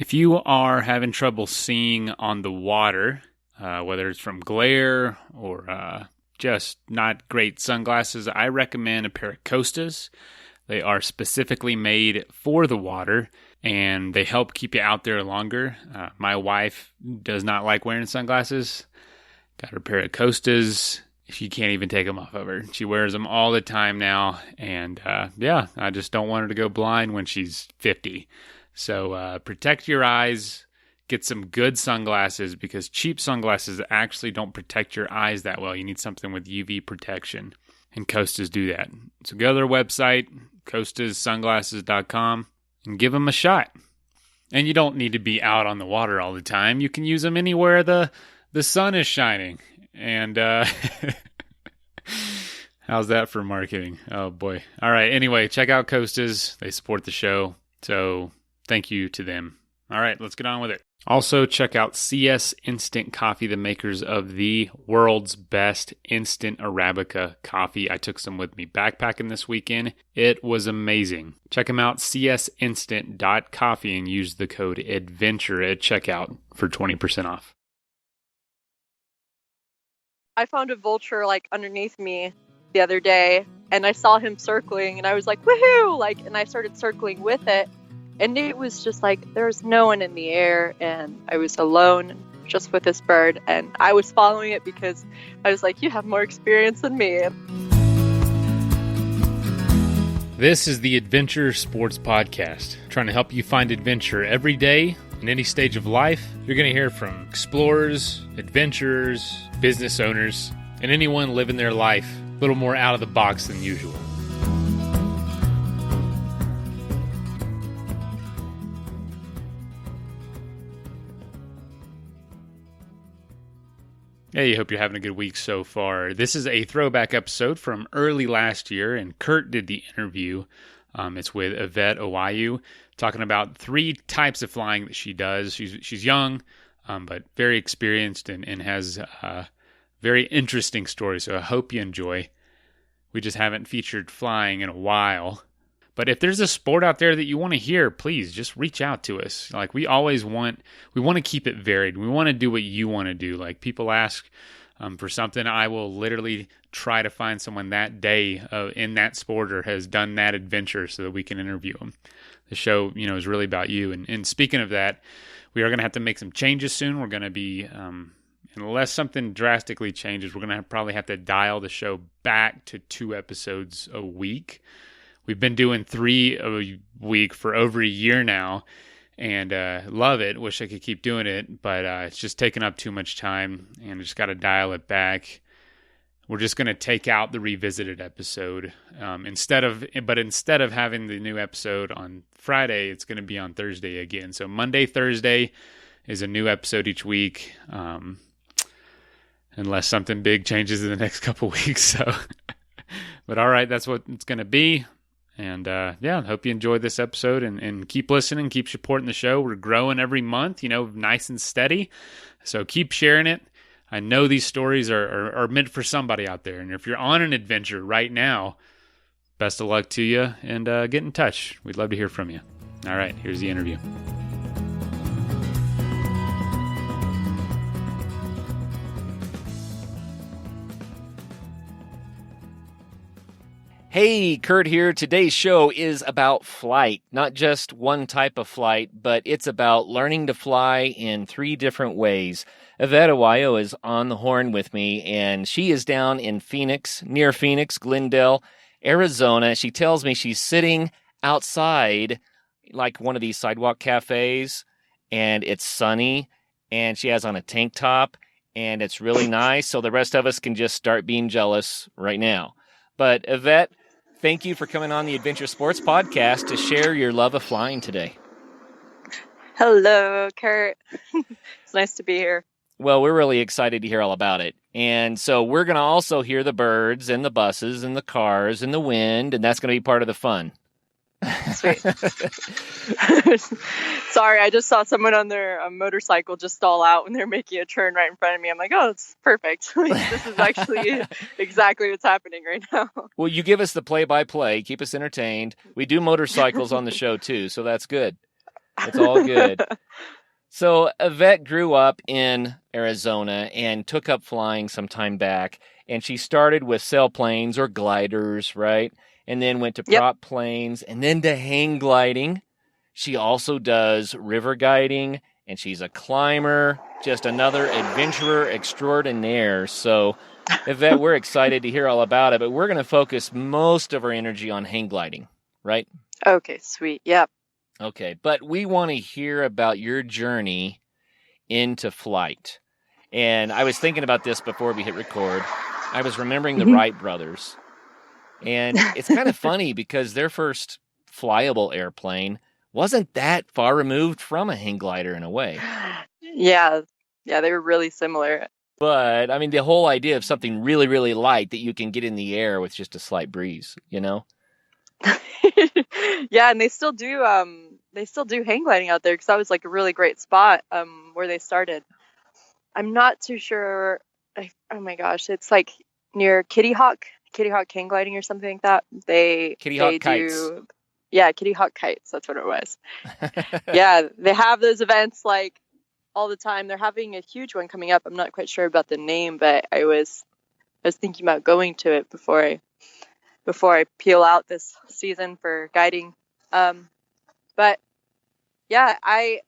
If you are having trouble seeing on the water, whether it's from glare or just not great sunglasses, I recommend a pair of Costas. They are specifically made for the water, and they help keep you out there longer. My wife does not like wearing sunglasses. Got her pair of Costas. She can't even take them off of her. She wears them all the time now, and I just don't want her to go blind when she's 50. So protect your eyes, get some good sunglasses, because cheap sunglasses actually don't protect your eyes that well. You need something with UV protection, and Costas do that. So go to their website, costassunglasses.com, and give them a shot. And you don't need to be out on the water all the time. You can use them anywhere the sun is shining. And how's that for marketing? Oh boy. All right. Anyway, check out Costas. They support the show. So thank you to them. All right, let's get on with it. Also, check out CS Instant Coffee, the makers of the world's best instant Arabica coffee. I took some with me backpacking this weekend. It was amazing. Check them out, csinstant.coffee, and use the code ADVENTURE at checkout for 20% off. I found a vulture like underneath me the other day, and I saw him circling, and I was like, woohoo! And I started circling with it. And it was just like, there was no one in the air, and I was alone just with this bird. And I was following it because I was like, you have more experience than me. This is the Adventure Sports Podcast, trying to help you find adventure every day in any stage of life. You're going to hear from explorers, adventurers, business owners, and anyone living their life a little more out of the box than usual. Hey, hope you're having a good week so far. This is a throwback episode from early last year, and Kurt did the interview. It's with Yvette Aguayo, talking about 3 types of flying that she does. She's young, but very experienced and has a very interesting story, so I hope you enjoy. We just haven't featured flying in a while. But if there's a sport out there that you want to hear, please just reach out to us. Like we want to keep it varied. We want to do what you want to do. Like people ask for something, I will literally try to find someone that day in that sport or has done that adventure so that we can interview them. The show, is really about you. And speaking of that, we are going to have to make some changes soon. We're going to be, unless something drastically changes, we're going to probably have to dial the show back to 2 episodes a week. We've been doing 3 a week for over a year now, and love it. Wish I could keep doing it, but it's just taking up too much time, and I just got to dial it back. We're just going to take out the revisited episode instead of having the new episode on Friday. It's going to be on Thursday again. So Monday, Thursday is a new episode each week, unless something big changes in the next couple weeks. So, but all right, that's what it's going to be. And hope you enjoyed this episode and keep listening, keep supporting the show. We're growing every month, nice and steady. So keep sharing it. I know these stories are meant for somebody out there. And if you're on an adventure right now, best of luck to you and get in touch. We'd love to hear from you. All right, here's the interview. Hey, Kurt here. Today's show is about flight. Not just one type of flight, but it's about learning to fly in 3 different ways. Yvette Aguayo is on the horn with me, and she is down in Phoenix, near Phoenix, Glendale, Arizona. She tells me she's sitting outside like one of these sidewalk cafes, and it's sunny, and she has on a tank top, and it's really nice, so the rest of us can just start being jealous right now. But Yvette, thank you for coming on the Adventure Sports Podcast to share your love of flying today. Hello, Kurt. It's nice to be here. Well, we're really excited to hear all about it. And so we're going to also hear the birds and the buses and the cars and the wind, and that's going to be part of the fun. Sweet. Sorry, I just saw someone on their motorcycle just stall out when they're making a turn right in front of me. I'm like, oh, it's perfect. This is actually exactly what's happening right now. Well, you give us the play-by-play, keep us entertained. We do motorcycles on the show, too, so that's good. It's all good. So Yvette grew up in Arizona and took up flying some time back, and she started with sailplanes or gliders, right? And then went to Yep. prop planes and then to hang gliding. She also does river guiding, and she's a climber, just another adventurer extraordinaire. So, Yvette, we're excited to hear all about it, but we're going to focus most of our energy on hang gliding, right? Okay, sweet. Yep. Okay, but we want to hear about your journey into flight. And I was thinking about this before we hit record. I was remembering the Wright brothers. And it's kind of funny because their first flyable airplane wasn't that far removed from a hang glider in a way. Yeah, they were really similar. But, I mean, the whole idea of something really, really light that you can get in the air with just a slight breeze, you know? Yeah, and they still do hang gliding out there, because that was like a really great spot where they started. I'm not too sure. Oh my gosh, it's like near Kitty Hawk hang gliding or something like that. Kitty Hawk kites. Yeah, Kitty Hawk kites. That's what it was. Yeah, they have those events like all the time. They're having a huge one coming up. I'm not quite sure about the name, but I was thinking about going to it before I peel out this season for guiding. But yeah, I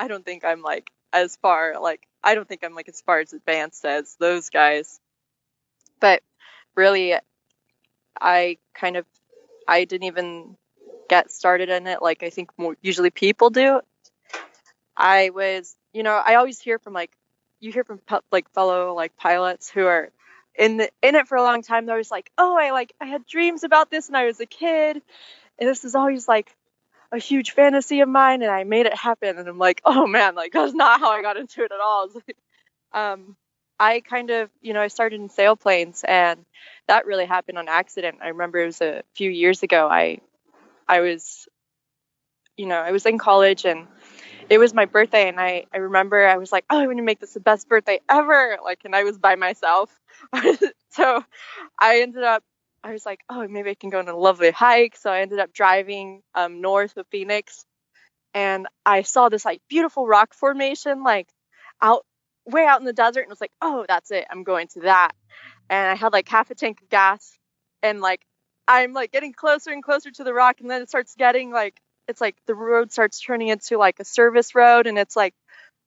don't think I'm like as far, like I don't think I'm like as far as advanced as those guys. But really, I didn't even get started in it like I think usually people do. I was, I always hear from you hear from fellow like pilots who are in it for a long time. They're always like, oh, I had dreams about this when I was a kid, and this is always like a huge fantasy of mine, and I made it happen. And I'm like, oh man, like that's not how I got into it at all. I kind of, I started in sailplanes, and that really happened on accident. I remember it was a few years ago. I was, I was in college, and it was my birthday, and I remember I was like, oh, I want to make this the best birthday ever. And I was by myself. So I was like, oh, maybe I can go on a lovely hike. So I ended up driving north of Phoenix, and I saw this like beautiful rock formation, like way out in the desert, and was like, oh, that's it. I'm going to that. And I had like half a tank of gas, and like I'm like getting closer and closer to the rock, and then it starts getting like, it's like the road starts turning into like a service road, and it's like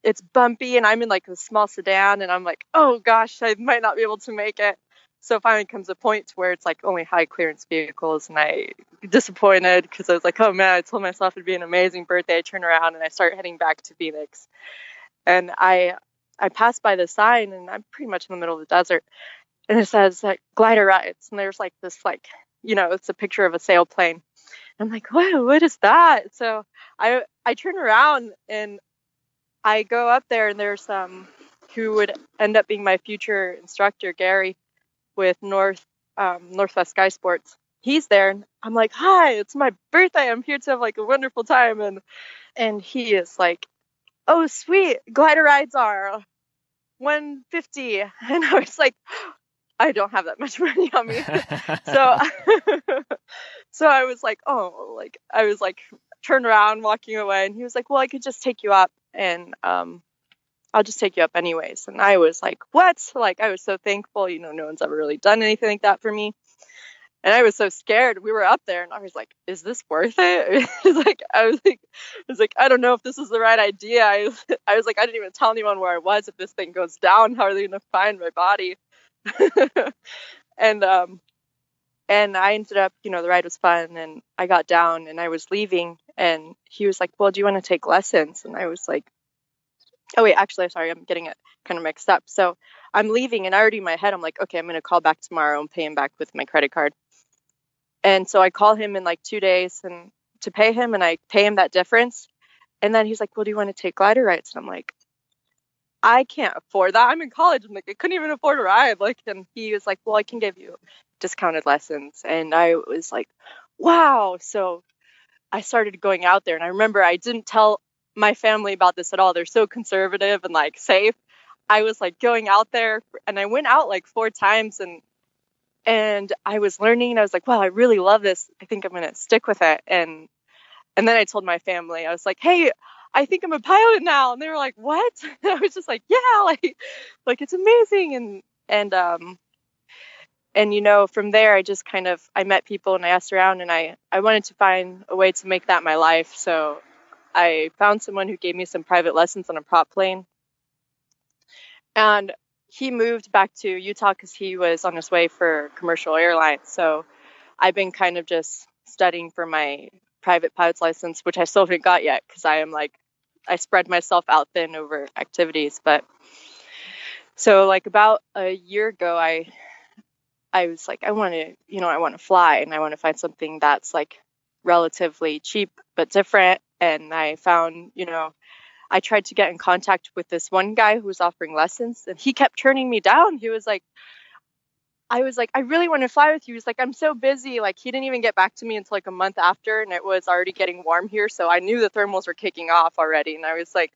it's bumpy, and I'm in like a small sedan, and I'm like, oh gosh, I might not be able to make it. So finally comes a point where it's like only high clearance vehicles, and I disappointed because I was like, oh man, I told myself it'd be an amazing birthday. I turn around and I start heading back to Phoenix, and I passed by the sign, and I'm pretty much in the middle of the desert, and it says like glider rides, and there's like this like, it's a picture of a sailplane. I'm like, whoa, what is that? So I turn around and I go up there, and there's who would end up being my future instructor, Gary, with Northwest Sky Sports. He's there, and I'm like, hi, it's my birthday. I'm here to have like a wonderful time. And he is like, oh, sweet, glider rides are $150. And I was like, I don't have that much money on me. So I was like, oh, like I was like turned around walking away, and he was like, well, I could just take you up, and I'll just take you up anyways. And I was like, what? Like I was so thankful, no one's ever really done anything like that for me. And I was so scared. We were up there, and I was like, is this worth it? I was like, I don't know if this is the right idea. I was like, I didn't even tell anyone where I was. If this thing goes down, how are they going to find my body? And I ended up, the ride was fun, and I got down and I was leaving, and he was like, well, do you want to take lessons? And I was like, oh wait, actually, sorry, I'm getting it kind of mixed up. So I'm leaving, and I already in my head, I'm like, okay, I'm going to call back tomorrow and pay him back with my credit card. And so I call him in like 2 days and to pay him, and I pay him that difference. And then he's like, well, do you want to take glider rides? And I'm like, I can't afford that. I'm in college. I'm like, I couldn't even afford a ride. And he was like, well, I can give you discounted lessons. And I was like, wow. So I started going out there, and I remember I didn't tell my family about this at all. They're so conservative and like safe. I was like going out there, and I went out like 4 times, and I was learning, and I was like, wow, I really love this. I think I'm going to stick with it. And And then I told my family, I was like, hey, I think I'm a pilot now. And they were like, what? And I was just like, yeah, like it's amazing. And from there, I just I met people and I asked around, and I wanted to find a way to make that my life. So I found someone who gave me some private lessons on a prop plane. And he moved back to Utah because he was on his way for commercial airlines. So I've been kind of just studying for my private pilot's license, which I still haven't got yet because I spread myself out thin over activities. But so about a year ago, I was like, I want to fly, and I want to find something that's relatively cheap but different. And I found, I tried to get in contact with this one guy who was offering lessons, and he kept turning me down. He was like, I was like, I really want to fly with you. He's like, I'm so busy. He didn't even get back to me until a month after, and it was already getting warm here. So I knew the thermals were kicking off already. And I was like,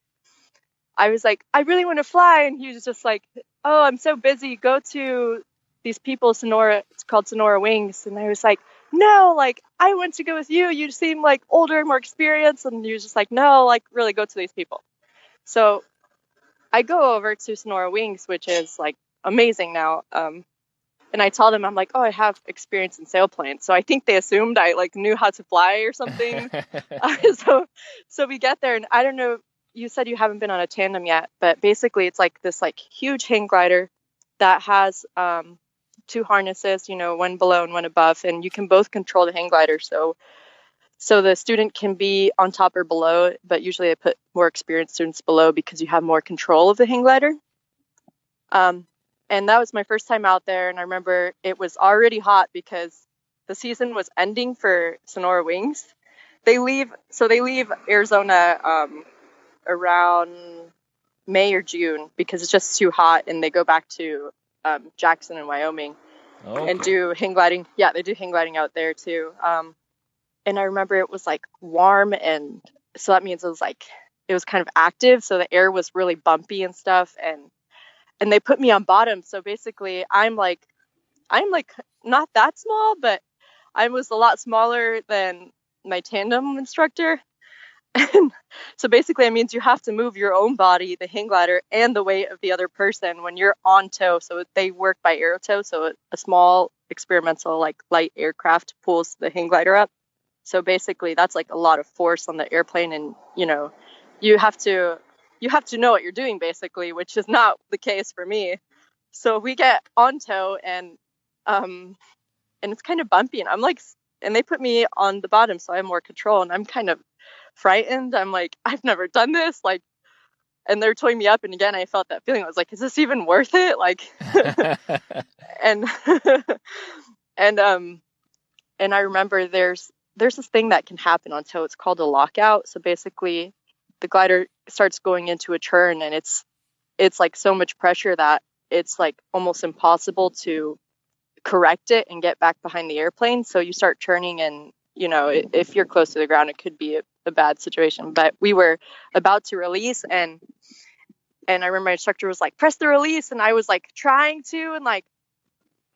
I really want to fly. And he was just like, oh, I'm so busy. Go to these people, Sonora. It's called Sonora Wings. And I was like, no, I want to go with you. You seem older, more experienced. And he was just like, no, really go to these people. So I go over to Sonora Wings, which is amazing now. And I tell them, I'm like, oh, I have experience in sailplane. So I think they assumed I knew how to fly or something. So we get there, and I don't know, you said you haven't been on a Tandem yet, but basically it's this huge hang glider that has two harnesses, one below and one above, and you can both control the hang glider. So the student can be on top or below, but usually I put more experienced students below because you have more control of the hang glider. And that was my first time out there. And I remember it was already hot because the season was ending for Sonora Wings. They leave Arizona around May or June because it's just too hot, and they go back to Jackson and Wyoming and do hang gliding. Yeah, they do hang gliding out there too. And I remember it was warm, and so that means it was kind of active. So the air was really bumpy and stuff. And they put me on bottom. So basically I'm not that small, but I was a lot smaller than my tandem instructor. And so basically it means you have to move your own body, the hang glider, and the weight of the other person when you're on tow. So they work by aero tow. So a small experimental light aircraft pulls the hang glider up. So basically that's a lot of force on the airplane, and you have to know what you're doing, basically, which is not the case for me. So we get on tow, and it's kind of bumpy, and and they put me on the bottom, so I have more control, and I'm kind of frightened. I'm I've never done this, and they're towing me up, and again, I felt that feeling. I was like, is this even worth it? And and I remember there's this thing that can happen on tow. It's called a lockout. So basically, the glider starts going into a turn, and it's so much pressure that it's almost impossible to correct it and get back behind the airplane. So you start turning, and if you're close to the ground, it could be a bad situation. But we were about to release, and I remember my instructor was like, press the release, and I was trying to,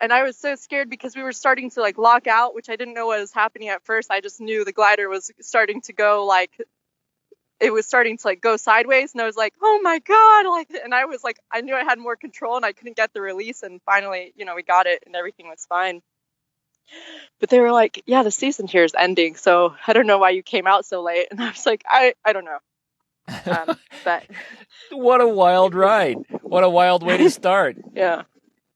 and I was so scared because we were starting to lock out, which I didn't know what was happening at first. I just knew the glider was starting to go it was starting to go sideways, and I was like, oh my God, and I was I knew I had more control, and I couldn't get the release, and finally, we got it, and everything was fine. But they were like, yeah, the season here is ending, so I don't know why you came out so late. And I was like, I don't know. But what a wild ride. What a wild way to start. Yeah.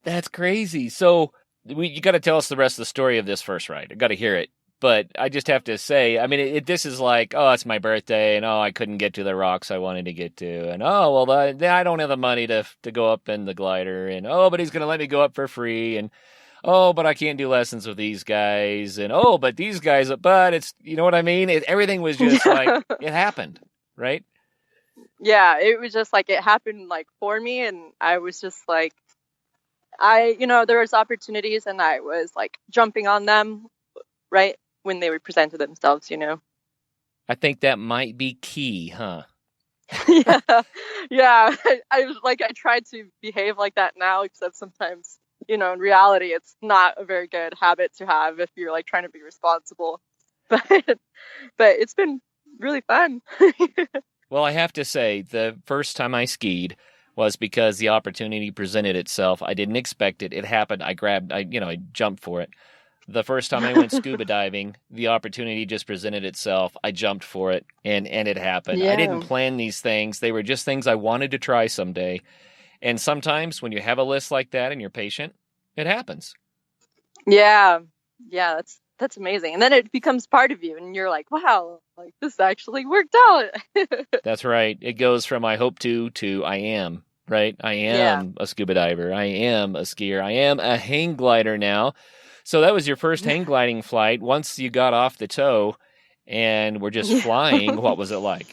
That's crazy. So you got to tell us the rest of the story of this first ride. I got to hear it. But I just have to say, I mean, this is oh, it's my birthday, and oh, I couldn't get to the rocks I wanted to get to, and oh, well, I don't have the money to go up in the glider, and oh, but he's going to let me go up for free, and oh, but I can't do lessons with these guys, and oh, but these guys, but it's, you know what I mean? Everything was just it happened, right? Yeah, it was just it happened for me, and I was just there was opportunities, and I was jumping on them right when they presented themselves, I think that might be key, huh? Yeah. I tried to behave like that now, except sometimes, in reality, it's not a very good habit to have if you're trying to be responsible. but it's been really fun. Well, I have to say, the first time I skied was because the opportunity presented itself. I didn't expect it. It happened. I jumped for it. The first time I went scuba diving, the opportunity just presented itself. I jumped for it, and it happened. I didn't plan these things. They were just things I wanted to try someday. And sometimes when you have a list like that and you're patient, it happens. Yeah, that's amazing. And then it becomes part of you, and you're like, wow, like this actually worked out. That's right. It goes from I hope to I am, right? I am a scuba diver. I am a skier. I am a hang glider now. So that was your first hang gliding flight. Once you got off the tow and were just flying, what was it like?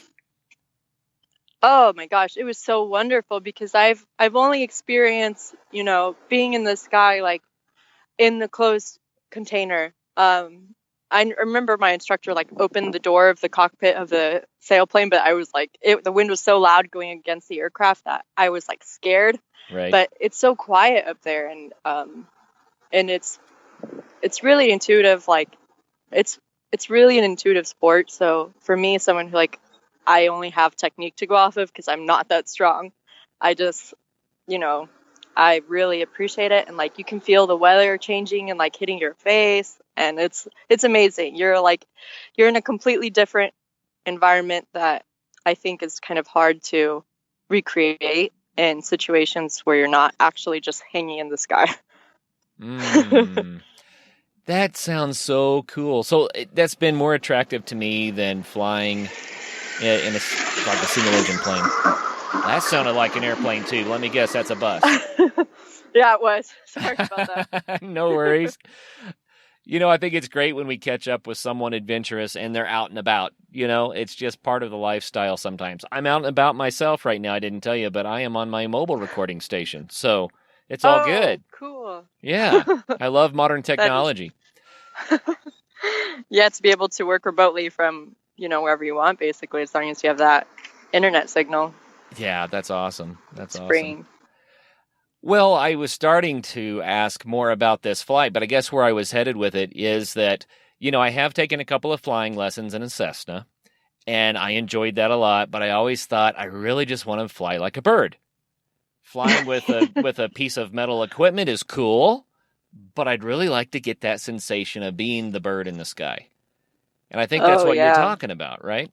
Oh my gosh, it was so wonderful because I've only experienced, being in the sky, like in the closed container. I remember my instructor like opened the door of the cockpit of the sailplane, but I was like, the wind was so loud going against the aircraft that I was like scared. Right. But it's so quiet up there, and it's really intuitive. Like it's really an intuitive sport. So for me, someone who like, I only have technique to go off of because I'm not that strong. I just, I really appreciate it. And like, you can feel the weather changing and like hitting your face, and it's amazing. You're in a completely different environment that I think is kind of hard to recreate in situations where you're not actually just hanging in the sky. That sounds so cool. So that's been more attractive to me than flying in like a single engine plane. That sounded like an airplane too. Let me guess, that's a bus. Yeah, it was. Sorry about that. No worries. I think it's great when we catch up with someone adventurous and they're out and about. It's just part of the lifestyle sometimes. I'm out and about myself right now. I didn't tell you, but I am on my mobile recording station. So it's all good. Cool. Yeah. I love modern technology. Yeah, to be able to work remotely from, wherever you want, basically, as long as you have that internet signal. Yeah, that's awesome. That's awesome. Well, I was starting to ask more about this flight, but I guess where I was headed with it is that, I have taken a couple of flying lessons in a Cessna, and I enjoyed that a lot, but I always thought I really just want to fly like a bird. Flying with a piece of metal equipment is cool, but I'd really like to get that sensation of being the bird in the sky. And I think that's what you're talking about, right?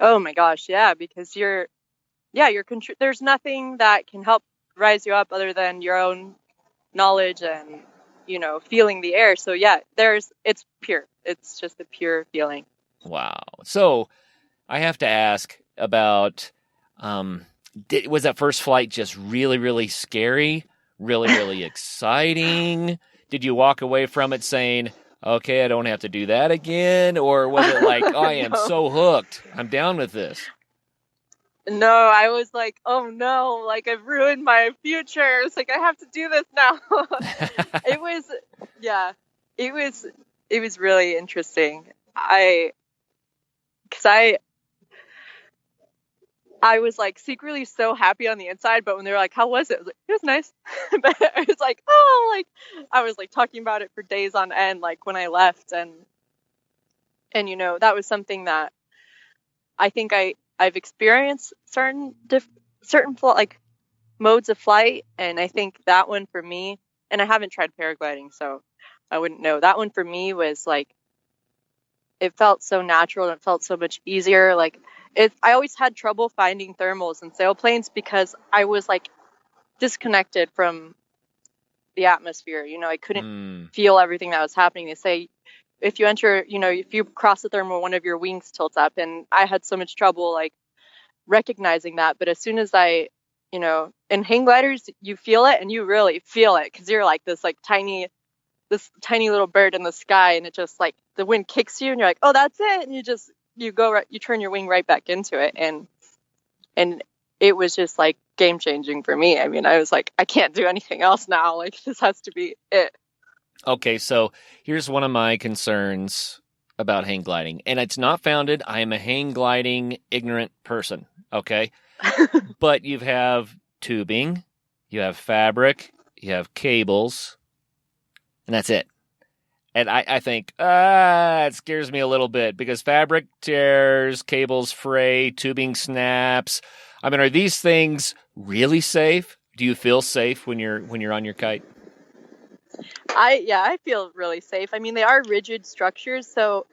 Oh my gosh, yeah, because there's nothing that can help rise you up other than your own knowledge and, feeling the air. So yeah, it's pure. It's just a pure feeling. Wow. So I have to ask about, was that first flight just really, really scary? Really, really exciting? Did you walk away from it saying, okay, I don't have to do that again? Or was it like, oh, I am so hooked, I'm down with this? No, I was like, oh no, like I've ruined my future. It's like, I have to do this now. It was really interesting. I was like secretly so happy on the inside, but when they were like, how was it? I was like, it was nice. But I was like, I was like talking about it for days on end, like when I left, and that was something that I think I've experienced certain like modes of flight, and I think that one for me, and I haven't tried paragliding, so I wouldn't know. That one for me was like, it felt so natural and it felt so much easier. Like I always had trouble finding thermals and sailplanes because I was like disconnected from the atmosphere. I couldn't feel everything that was happening. They say if you enter, if you cross the thermal, one of your wings tilts up, and I had so much trouble like recognizing that. But as soon as in hang gliders, you feel it, and you really feel it because you're like this tiny little bird in the sky, and it just like the wind kicks you, and you're like, oh, that's it, and you turn your wing right back into it, and it was just like game changing for me. I mean, I was like, I can't do anything else now. Like this has to be it. Okay, so here's one of my concerns about hang gliding, and it's not founded. I am a hang gliding ignorant person, okay? But you have tubing, you have fabric, you have cables, and that's it. And I think, it scares me a little bit because fabric tears, cables fray, tubing snaps. I mean, are these things really safe? Do you feel safe when you're on your kite? I feel really safe. I mean, they are rigid structures, so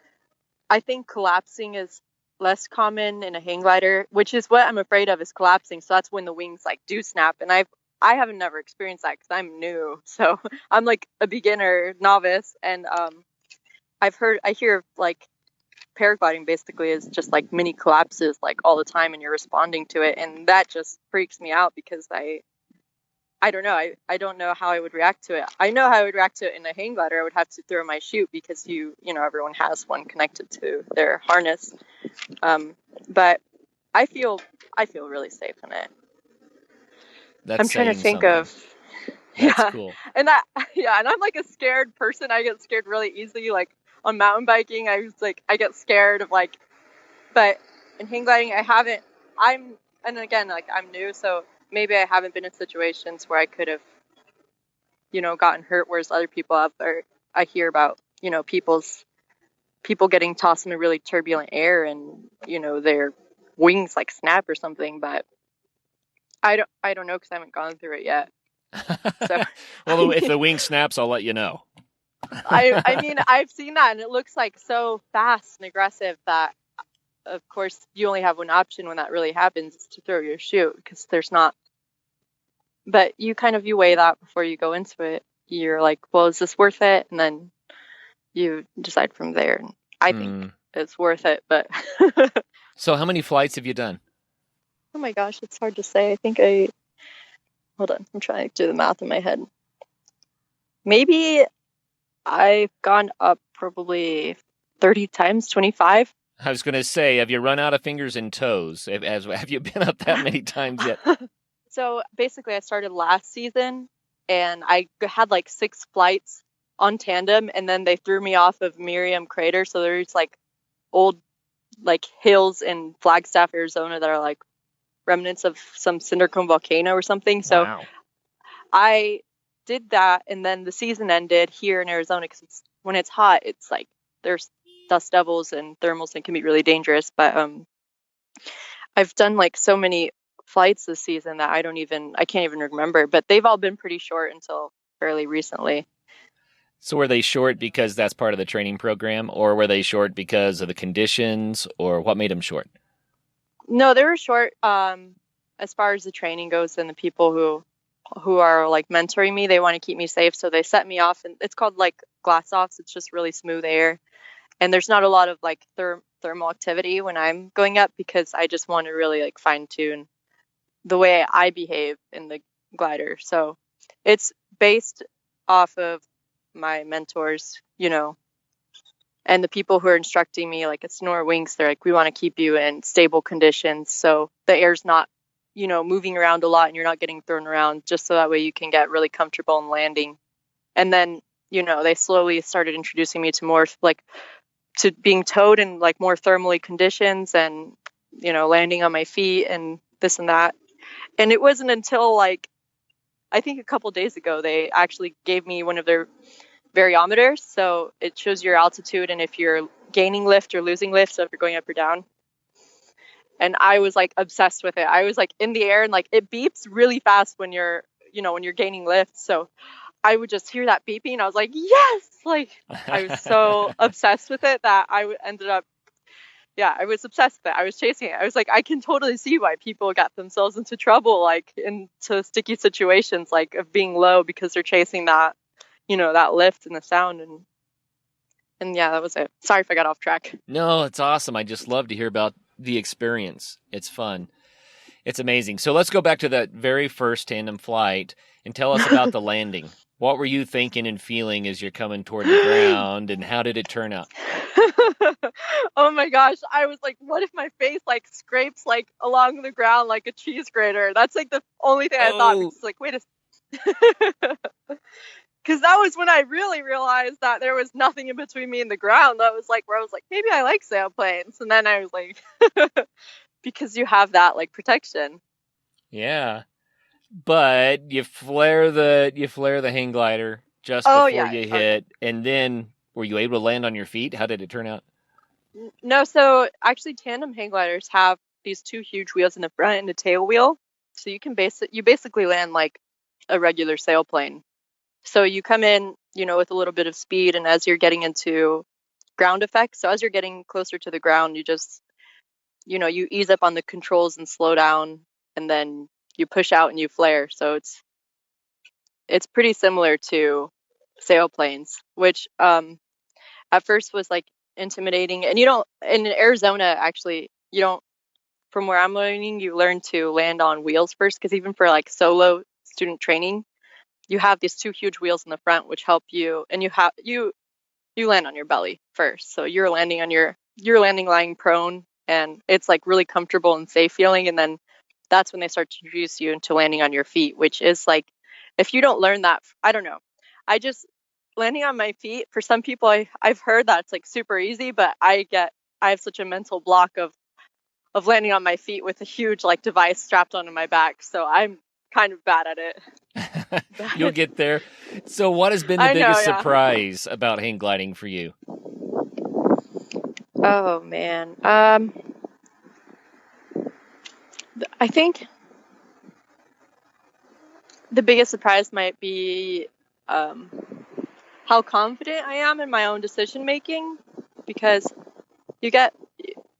I think collapsing is less common in a hang glider, which is what I'm afraid of, is collapsing. So that's when the wings like do snap, and I haven't never experienced that because I'm new, so I'm like a beginner novice, and I hear like paragliding basically is just like mini collapses like all the time, and you're responding to it, and that just freaks me out because I don't know. I don't know how I would react to it. I know how I would react to it in a hang glider. I would have to throw my chute because everyone has one connected to their harness. But I feel really safe in it. That's I'm trying to think something. of. That's Yeah, cool. and I'm like a scared person. I get scared really easily. Like on mountain biking, I get scared of like, but in hang gliding, I haven't. And again, like I'm new, so maybe I haven't been in situations where I could have, gotten hurt, whereas other people have. Or I hear about, people getting tossed in a really turbulent air and, their wings like snap or something. But I don't know because I haven't gone through it yet. So, Well, if the wing snaps, I'll let you know. I mean, I've seen that, and it looks like so fast and aggressive that, of course, you only have one option when that really happens, is to throw your chute, because there's not. But you weigh that before you go into it. You're like, well, is this worth it? And then you decide from there. And I think it's worth it. But So how many flights have you done? oh my gosh, it's hard to say. Hold on, I'm trying to do the math in my head. Maybe I've gone up probably 30 times, 25. I was going to say, have you run out of fingers and toes? Have you been up that many times yet? So basically, I started last season, and I had like 6 flights on Tandem, and then they threw me off of Miriam Crater. So there's like old like hills in Flagstaff, Arizona that are like remnants of some cinder cone volcano or something. So wow. I did that, and then the season ended here in Arizona because when it's hot, it's like there's dust devils and thermals, and it can be really dangerous. But I've done like so many flights this season that I can't even remember. But they've all been pretty short until fairly recently. So were they short because that's part of the training program, or were they short because of the conditions, or what made them short? No, they were short as far as the training goes, and the people who are like mentoring me, they want to keep me safe, so they set me off, and it's called like glass offs. It's just really smooth air, and there's not a lot of like thermal activity when I'm going up, because I just want to really like fine tune the way I behave in the glider. So it's based off of my mentors, and the people who are instructing me, like at Soar Wings, they're like, we want to keep you in stable conditions, so the air's not, moving around a lot and you're not getting thrown around, just so that way you can get really comfortable in landing. And then, they slowly started introducing me to more like to being towed in like more thermally conditions, and, landing on my feet and this and that. And it wasn't until like, I think a couple days ago, they actually gave me one of their variometers, so it shows your altitude and if you're gaining lift or losing lift, so if you're going up or down. And I was like obsessed with it. I was like in the air, and like it beeps really fast when you're gaining lift. So I would just hear that beeping. I was like, yes, like I was so obsessed with it that ended up, I was obsessed with it. I was chasing it. I was like, I can totally see why people got themselves into trouble, like into sticky situations, like of being low, because they're chasing that, that lift and the sound. And yeah, that was it. Sorry if I got off track. No, it's awesome. I just love to hear about the experience. It's fun. It's amazing. So let's go back to that very first tandem flight and tell us about the landing. What were you thinking and feeling as you're coming toward the ground, and how did it turn out? Oh my gosh. I was like, what if my face like scrapes like along the ground like a cheese grater? That's like the only thing I thought. Because like, wait a because that was when I really realized that there was nothing in between me and the ground. That was like where I was like, maybe I like sailplanes. And then I was like, because you have that like protection. Yeah. But you flare the hang glider just before you hit, and then Were you able to land on your feet? How did it turn out? No, so actually tandem hang gliders have these two huge wheels in the front and a tail wheel. So you basically land like a regular sailplane. So you come in, with a little bit of speed, and as you're getting into ground effects, so as you're getting closer to the ground, you just, you ease up on the controls and slow down, and then you push out and you flare. So it's pretty similar to sailplanes, which at first was like intimidating. And in Arizona, actually, you don't, from where I'm learning, you learn to land on wheels first, because even for like solo student training, you have these two huge wheels in the front which help you, and you land on your belly first. So you're landing lying prone, and it's like really comfortable and safe feeling. And then that's when they start to introduce you into landing on your feet, which is like, if you don't learn that, I don't know. Landing on my feet, for some people, I've heard that it's like super easy, but I have such a mental block of landing on my feet with a huge like device strapped onto my back. So I'm kind of bad at it. You'll get there. So what has been the biggest surprise about hang gliding for you? Oh man. I think the biggest surprise might be how confident I am in my own decision making, because you get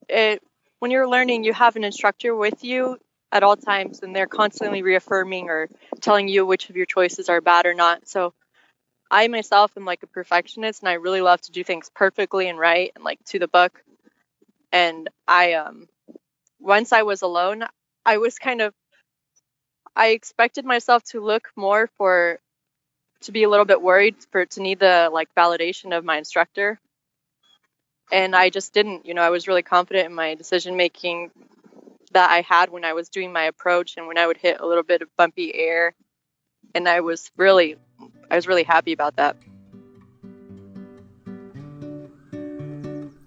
it when you're learning, you have an instructor with you at all times, and they're constantly reaffirming or telling you which of your choices are bad or not. So I myself am like a perfectionist, and I really love to do things perfectly and right and like to the book. And once I was alone, I expected myself to look more to be a little bit worried to need the like validation of my instructor. And I just didn't, I was really confident in my decision making that I had when I was doing my approach and when I would hit a little bit of bumpy air. And I was really happy about that.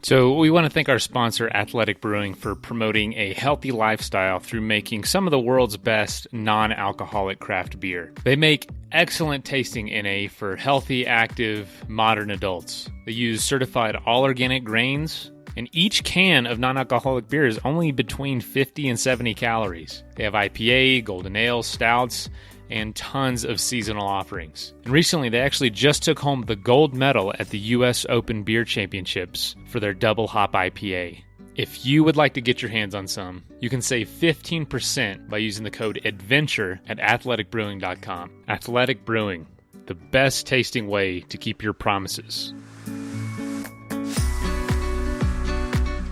So we want to thank our sponsor, Athletic Brewing, for promoting a healthy lifestyle through making some of the world's best non-alcoholic craft beer. They make excellent tasting NA for healthy, active, modern adults. They use certified all-organic grains, and each can of non-alcoholic beer is only between 50 and 70 calories. They have IPA, golden ale, stouts, and tons of seasonal offerings. And recently, they actually just took home the gold medal at the U.S. Open Beer Championships for their double hop IPA. If you would like to get your hands on some, you can save 15% by using the code ADVENTURE at athleticbrewing.com. Athletic Brewing, the best tasting way to keep your promises.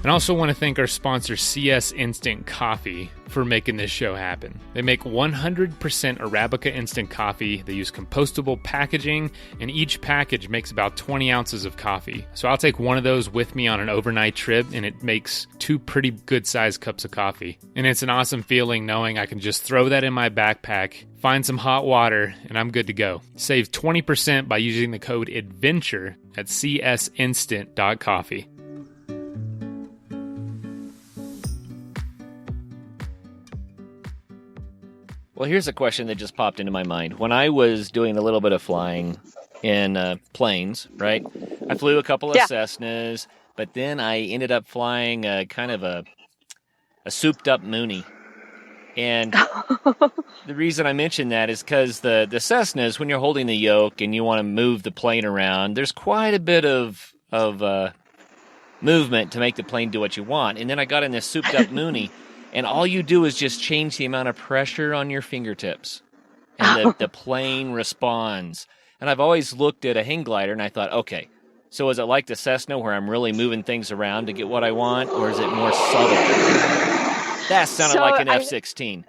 And I also want to thank our sponsor, CS Instant Coffee, for making this show happen. They make 100% Arabica instant coffee. They use compostable packaging, and each package makes about 20 ounces of coffee. So I'll take one of those with me on an overnight trip, and it makes 2 pretty good-sized cups of coffee. And it's an awesome feeling knowing I can just throw that in my backpack, find some hot water, and I'm good to go. Save 20% by using the code ADVENTURE at csinstant.coffee. Well, here's a question that just popped into my mind. When I was doing a little bit of flying in planes, right? I flew a couple of Cessnas, but then I ended up flying kind of a souped-up Mooney. And the reason I mention that is because the Cessnas, when you're holding the yoke and you want to move the plane around, there's quite a bit of movement to make the plane do what you want. And then I got in this souped-up Mooney, and all you do is just change the amount of pressure on your fingertips, and the plane responds. And I've always looked at a hang glider, and I thought, okay, so is it like the Cessna where I'm really moving things around to get what I want, or is it more subtle? That sounded like an F-16.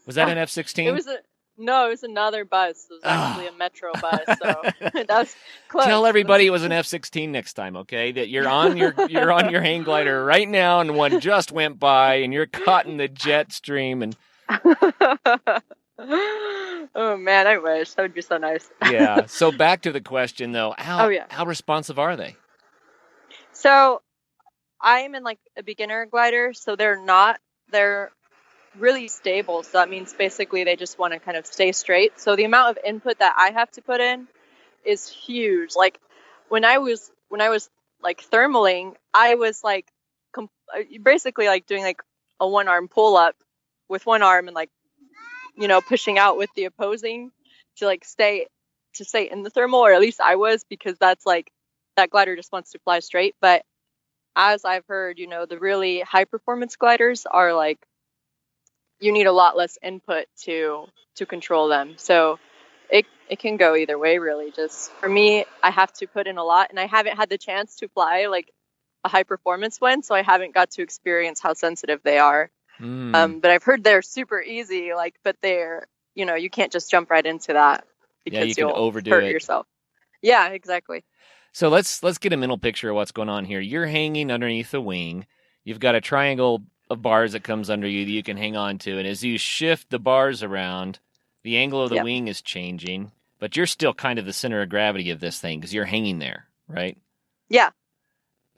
Was that an F-16? No, it was another bus. It was actually a Metro bus, so that was close. Tell everybody it was an F-16 next time, okay? That you're on your hang glider right now, and one just went by, and you're caught in the jet stream. And oh man, I wish that would be so nice. Yeah. So back to the question though, how responsive are they? So I'm in like a beginner glider, so they're really stable. So that means basically they just want to kind of stay straight. So the amount of input that I have to put in is huge. Like when I was when I was like thermaling, I was like basically like doing like a one arm pull up with one arm and like, you know, pushing out with the opposing to like stay in the thermal, or at least I was, because that's like that glider just wants to fly straight. But as I've heard, you know, the really high performance gliders are like, you need a lot less input to control them. So it can go either way, really. Just for me, I have to put in a lot, and I haven't had the chance to fly like a high performance one, so I haven't got to experience how sensitive they are. But I've heard they're super easy, like, but they're, you know, you can't just jump right into that because you can you'll overdo hurt it yourself. Yeah, exactly. So let's get a mental picture of what's going on here. You're hanging underneath the wing. You've got a triangle of bars that comes under you that you can hang on to, and as you shift the bars around, the angle of the wing is changing, but you're still kind of the center of gravity of this thing because you're hanging there, right? Yeah.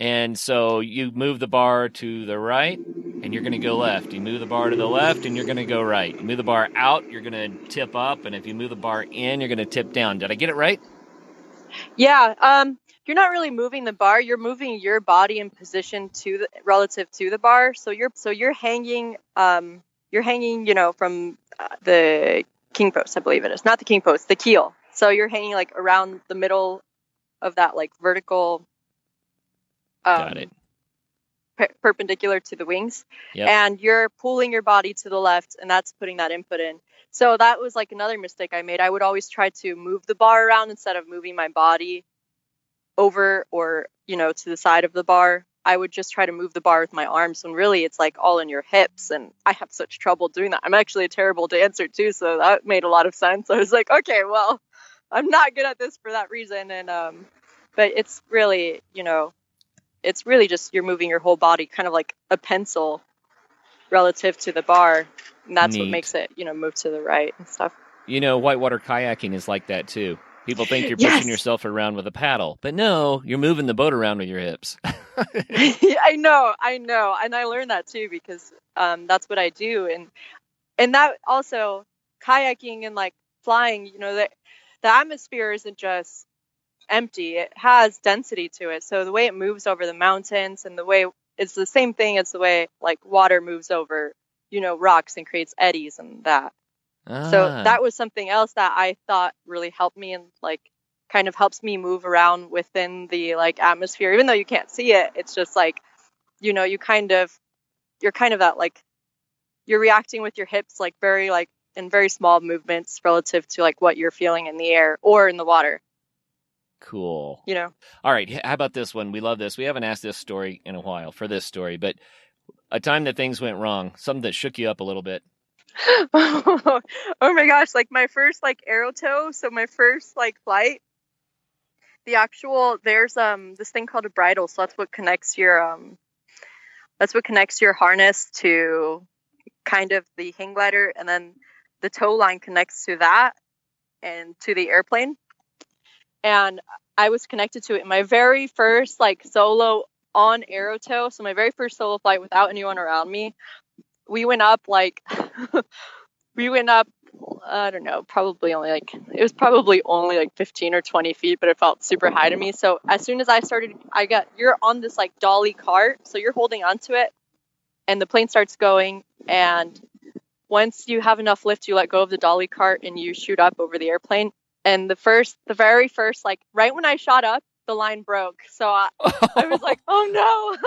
And so you move the bar to the right, and you're going to go left. You move the bar to the left, and you're going to go right. You move the bar out, you're going to tip up, and if you move the bar in, you're going to tip down. Did I get it right? Yeah. You're not really moving the bar. You're moving your body in position relative to the bar. So you're hanging. You're hanging, you know, from the king post, I believe it is. Not the king post, the keel. So you're hanging like around the middle of that like vertical. Got it. Perpendicular to the wings. Yep. And you're pulling your body to the left, and that's putting that input in. So that was like another mistake I made. I would always try to move the bar around instead of moving my body over or, you know, to the side of the bar. I would just try to move the bar with my arms when really it's like all in your hips, and I have such trouble doing that. I'm actually a terrible dancer too, so that made a lot of sense. I was like, okay, well, I'm not good at this for that reason. And but it's really, you know, it's really just you're moving your whole body kind of like a pencil relative to the bar, and that's what makes it, you know, move to the right and stuff. You know, whitewater kayaking is like that too. People think you're pushing yourself around with a paddle, but no, you're moving the boat around with your hips. I know, and I learned that too because that's what I do, and that also kayaking and like flying, you know, the atmosphere isn't just empty; it has density to it. So the way it moves over the mountains and the way it's the same thing as the way like water moves over, you know, rocks and creates eddies and that. So that was something else that I thought really helped me and like kind of helps me move around within the like atmosphere, even though you can't see it. It's just like, you know, you're kind of that like you're reacting with your hips, like very like in very small movements relative to like what you're feeling in the air or in the water. Cool. You know. All right. How about this one? We love this. We haven't asked this story in a while for this story, but a time that things went wrong, something that shook you up a little bit. Oh my gosh, like my first like aero tow, so my first like flight, there's this thing called a bridle, so that's what connects your harness to kind of the hang glider, and then the tow line connects to that and to the airplane. And I was connected to it in my very first like solo on aero tow, so my very first solo flight without anyone around me. We went up I don't know, probably only like 15 or 20 feet, but it felt super high to me. So as soon as you're on this like dolly cart, so you're holding onto it and the plane starts going. And once you have enough lift, you let go of the dolly cart and you shoot up over the airplane. And the very first, like right when I shot up, the line broke. So I was like, oh no.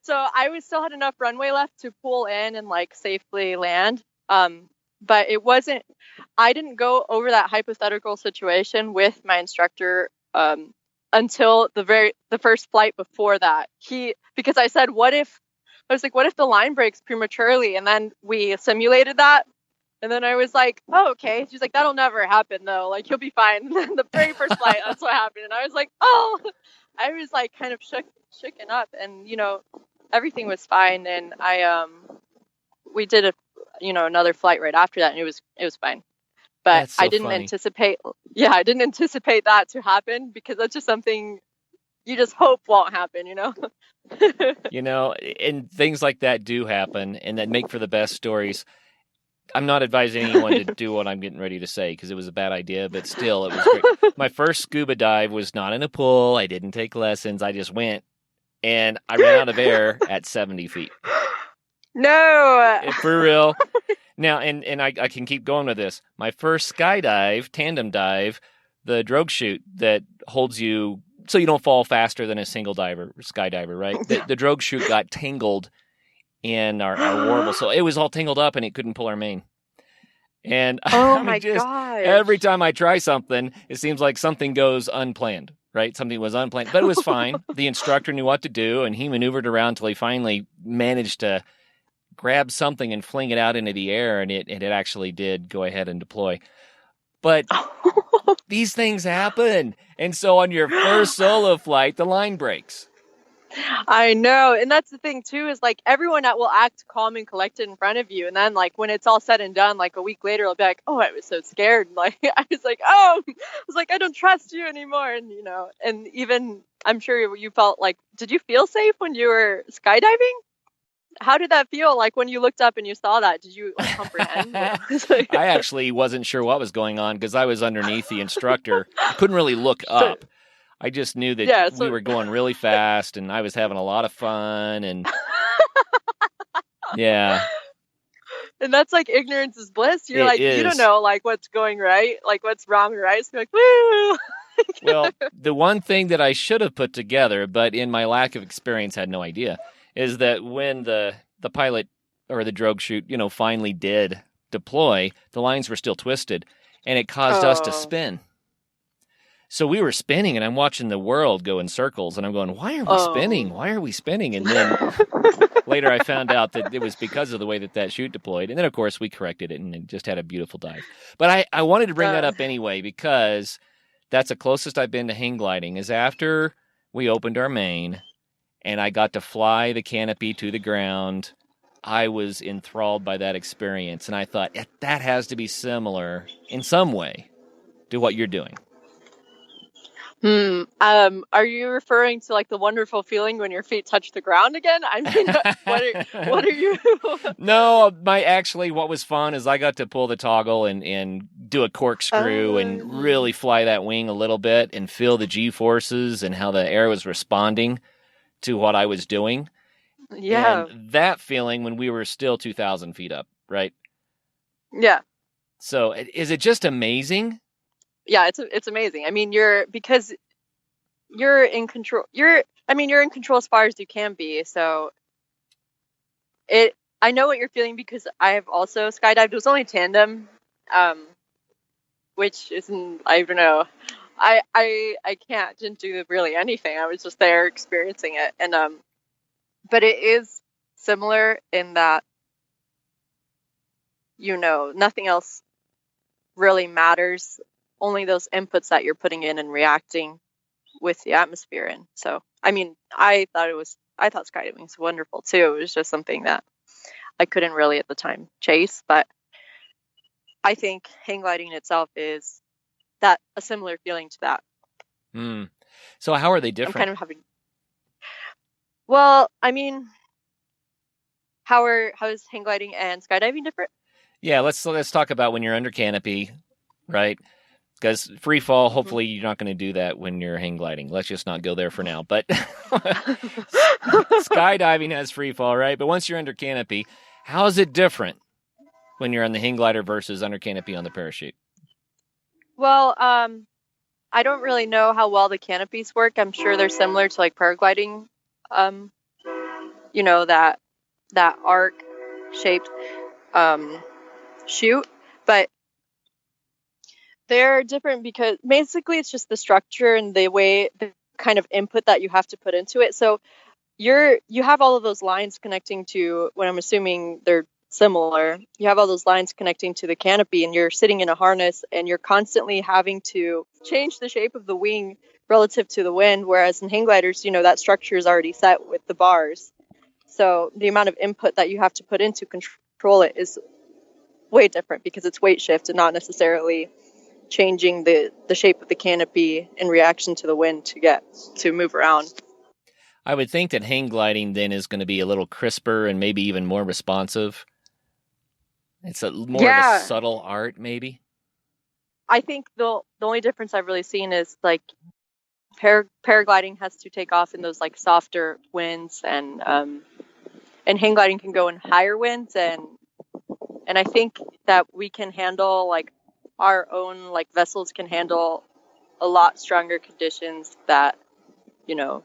So I still had enough runway left to pull in and like safely land. But I didn't go over that hypothetical situation with my instructor until the first flight before that. Because I said, what if the line breaks prematurely? And then we simulated that. And then I was like, oh, okay. She's like, that'll never happen, though. Like, you'll be fine. And then the very first flight, that's what happened. And I was like, oh, I was like kind of shooken up. And, you know, everything was fine. And we did another flight right after that. And it was fine. But so I didn't funny. anticipate that to happen because that's just something you just hope won't happen, you know? You know, and things like that do happen and that make for the best stories. I'm not advising anyone to do what I'm getting ready to say because it was a bad idea, but still, it was great. My first scuba dive was not in a pool. I didn't take lessons. I just went, and I ran out of air at 70 feet. No. For real. Now, and I can keep going with this. My first skydive, tandem dive, the drogue chute that holds you so you don't fall faster than a single skydiver, right? The drogue chute got tangled in our warble. So it was all tangled up and it couldn't pull our main. And oh my gosh. Every time I try something, it seems like something goes unplanned, right? Something was unplanned, but it was fine. The instructor knew what to do and he maneuvered around until he finally managed to grab something and fling it out into the air, and it actually did go ahead and deploy. But these things happen. And so on your first solo flight, the line breaks. I know. And that's the thing, too, is like everyone that will act calm and collected in front of you. And then, like, when it's all said and done, like a week later, it'll be like, oh, I was so scared. Like, I was like, I don't trust you anymore. And, you know, and even I'm sure you felt like, did you feel safe when you were skydiving? How did that feel like when you looked up and you saw that? Did you comprehend? I actually wasn't sure what was going on because I was underneath the instructor. I couldn't really look up. I just knew that we were going really fast and I was having a lot of fun. And yeah. And that's like ignorance is bliss. You're you don't know like what's going right, like what's wrong or right. So you're like, woo! Well, the one thing that I should have put together, but in my lack of experience had no idea, is that when the pilot or the drogue chute, you know, finally did deploy, the lines were still twisted, and it caused us to spin. So we were spinning, and I'm watching the world go in circles, and I'm going, why are we spinning? Why are we spinning? And then later I found out that it was because of the way that chute deployed. And then, of course, we corrected it and just had a beautiful dive. But I wanted to bring that up anyway because that's the closest I've been to hang gliding is after we opened our main, and I got to fly the canopy to the ground. I was enthralled by that experience, and I thought, that has to be similar in some way to what you're doing. Are you referring to like the wonderful feeling when your feet touch the ground again? I mean, what are you? No, what was fun is I got to pull the toggle and do a corkscrew and really fly that wing a little bit and feel the G-forces and how the air was responding to what I was doing. Yeah. And that feeling when we were still 2,000 feet up, right? Yeah. So is it just amazing? Yeah, it's amazing. I mean, because you're in control. You're in control as far as you can be. So I know what you're feeling because I have also skydived. It was only tandem, which isn't, I don't know. Didn't do really anything. I was just there experiencing it. And, but it is similar in that, you know, nothing else really matters. Only those inputs that you're putting in and reacting with the atmosphere in. So, I mean, I thought skydiving was wonderful too. It was just something that I couldn't really at the time chase, but I think hang gliding itself is a similar feeling to that. So how are they different? Well, I mean, how is hang gliding and skydiving different? Yeah, let's talk about when you're under canopy, right? Because free fall, hopefully you're not going to do that when you're hang gliding. Let's just not go there for now. But skydiving has free fall, right? But once you're under canopy, how is it different when you're on the hang glider versus under canopy on the parachute? Well, I don't really know how well the canopies work. I'm sure they're similar to like paragliding. You know, that arc shaped chute, but they're different because basically it's just the structure and the kind of input that you have to put into it. So you have all of those lines connecting to, when I'm assuming they're similar, you have all those lines connecting to the canopy, and you're sitting in a harness and you're constantly having to change the shape of the wing relative to the wind. Whereas in hang gliders, you know, that structure is already set with the bars. So the amount of input that you have to put in to control it is way different because it's weight shift and not necessarily changing the shape of the canopy in reaction to the wind to move around. I would think that hang gliding then is going to be a little crisper and maybe even more responsive. It's more of a Yeah, subtle art, maybe. I think the only difference I've really seen is like paragliding has to take off in those like softer winds, and hang gliding can go in higher winds, and I think that we can handle like our own like vessels can handle a lot stronger conditions that you know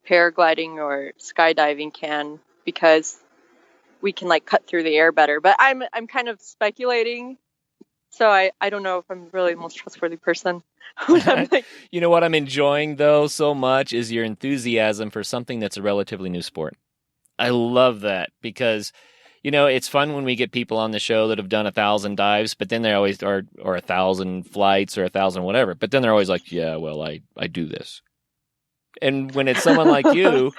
paragliding or skydiving can, because we can like cut through the air better. But I'm kind of speculating, so I don't know if I'm really the most trustworthy person. When I'm like, You know what I'm enjoying, though, so much is your enthusiasm for something that's a relatively new sport. I love that because, it's fun when we get people on the show that have done 1,000 dives, but then they always or 1,000 flights or 1,000 whatever. But then they're always like, yeah, well, I do this. And when it's someone like you,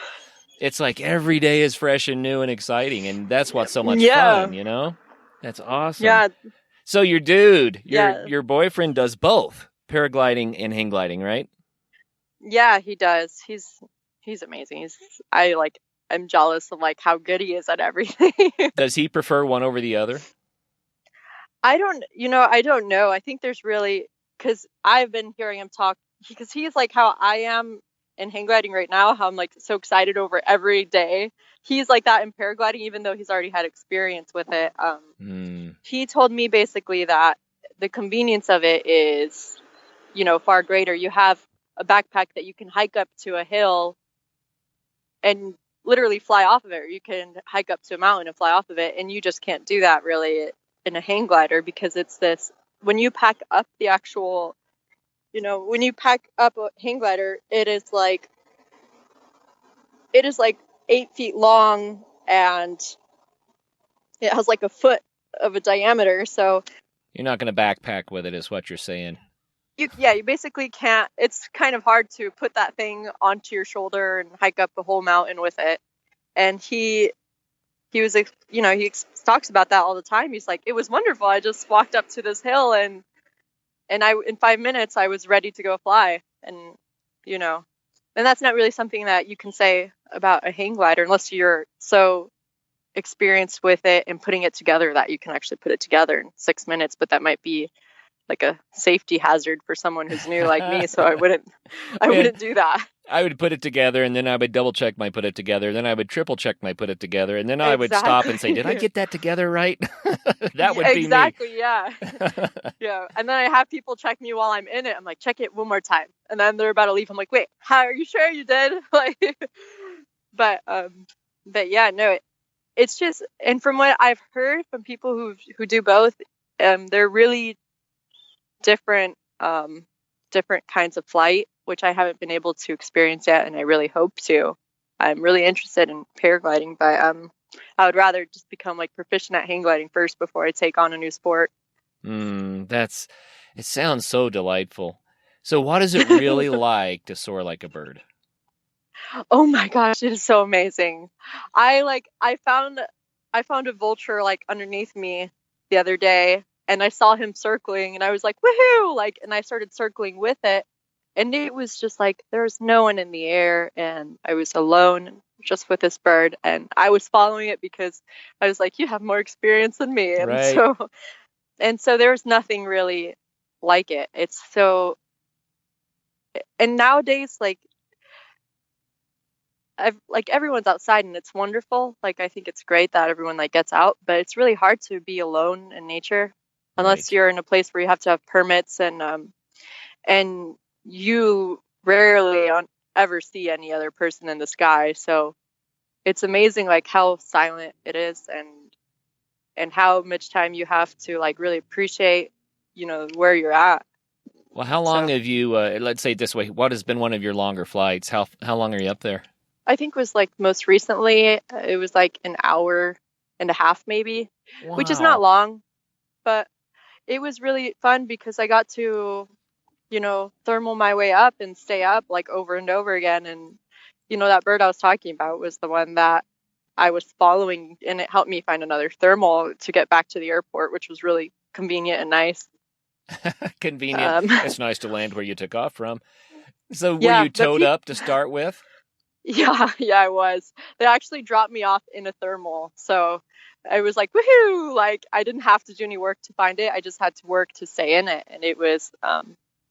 it's like every day is fresh and new and exciting, and that's what's so much yeah, fun. That's awesome. yeah, So your dude, yeah, your boyfriend does both paragliding and hang gliding, right? yeah, he does. He's amazing. I'm jealous of like how good he is at everything. Does he prefer one over the other? I don't know. I think there's really, because I've been hearing him talk, because he's like how I am in hang gliding right now, how I'm like so excited over every day. He's like that in paragliding, even though he's already had experience with it. He told me basically that the convenience of it is, far greater. You have a backpack that you can hike up to a hill and literally fly off of it, or you can hike up to a mountain and fly off of it, and you just can't do that really in a hang glider, because it's this, when you pack up the actual, when you pack up a hang glider, it is like 8 feet long, and it has like a foot of a diameter. So You're not going to backpack with it, is what you're saying. you basically can't. It's kind of hard to put that thing onto your shoulder and hike up the whole mountain with it. And he was, he talks about that all the time. He's like, it was wonderful. I just walked up to this hill, and in 5 minutes I was ready to go fly. And and that's not really something that you can say about a hang glider unless you're so experienced with it and putting it together that you can actually put it together in 6 minutes. But that might be like a safety hazard for someone who's new like me, so I wouldn't do that. I would put it together, and then I would double check my put it together, then I would triple check my put it together, and then I would stop and say, did I get that together right? That would be me. Exactly, yeah. Yeah. And then I have people check me while I'm in it. I'm like, check it one more time. And then they're about to leave. I'm like, wait, how are you sure you did? Like, but yeah, no, it's just, and from what I've heard from people who do both, they're really different kinds of flight, which I haven't been able to experience yet, and I really hope to. I'm really interested in paragliding, but I would rather just become like proficient at hang gliding first before I take on a new sport. It sounds so delightful. So what is it really like to soar like a bird? Oh my gosh, it is so amazing. I found a vulture like underneath me the other day, and I saw him circling, and I was like, woohoo! Like, and I started circling with it, and it was just like there was no one in the air, and I was alone just with this bird, and I was following it because I was like, you have more experience than me, and Right. so there was nothing really like it. It's so, and nowadays everyone's outside and it's wonderful. Like, I think it's great that everyone like gets out, but it's really hard to be alone in nature unless Right. you're in a place where you have to have permits, and you rarely ever see any other person in the sky. So it's amazing like how silent it is, and how much time you have to like really appreciate, where you're at. Well, how long have you, let's say it this way, what has been one of your longer flights? How long are you up there? I think it was like most recently, it was like an hour and a half maybe, which is not Wow. long, but it was really fun because I got to, thermal my way up and stay up like over and over again. And, that bird I was talking about was the one that I was following, and it helped me find another thermal to get back to the airport, which was really convenient and nice. Convenient. It's nice to land where you took off from. So were Yeah, you towed up to start with? Yeah, I was. They actually dropped me off in a thermal. So I was like, woohoo! Like, I didn't have to do any work to find it. I just had to work to stay in it. And it was,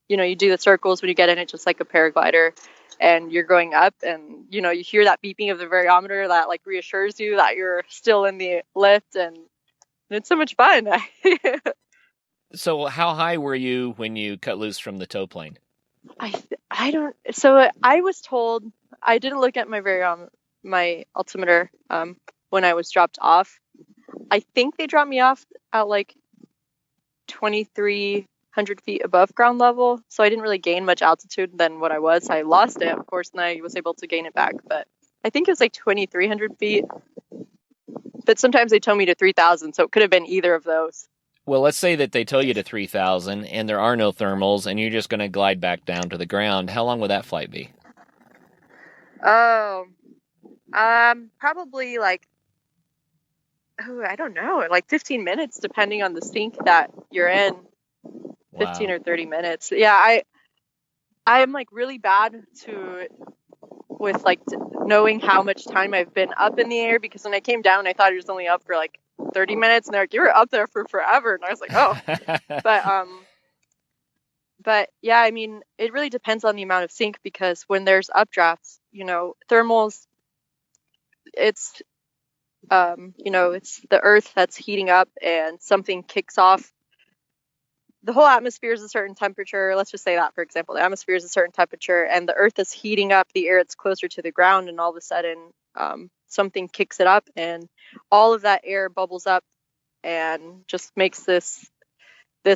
you do the circles when you get in it, just like a paraglider, and you're going up, and, you hear that beeping of the variometer that like reassures you that you're still in the lift, and it's so much fun. So how high were you when you cut loose from the tow plane? I don't, so I was told, I didn't look at my altimeter, when I was dropped off. I think they dropped me off at like 2,300 feet above ground level. So I didn't really gain much altitude than what I was. I lost it, of course, and I was able to gain it back. But I think it was like 2,300 feet. But sometimes they tow me to 3,000. So it could have been either of those. Well, let's say that they tow you to 3,000 and there are no thermals and you're just going to glide back down to the ground. How long would that flight be? Oh, probably like, I don't know, like 15 minutes, depending on the sink that you're in. 15 Wow. or 30 minutes. Yeah, I'm like really bad with like knowing how much time I've been up in the air, because when I came down, I thought I was only up for like 30 minutes, and they're like, you were up there for forever, and I was like, oh. But yeah, I mean, it really depends on the amount of sink, because when there's updrafts, thermals, it's it's the earth that's heating up and something kicks off. The whole atmosphere is a certain temperature. Let's just say that, for example, the atmosphere is a certain temperature and the earth is heating up the air that's closer to the ground, and all of a sudden something kicks it up, and all of that air bubbles up and just makes this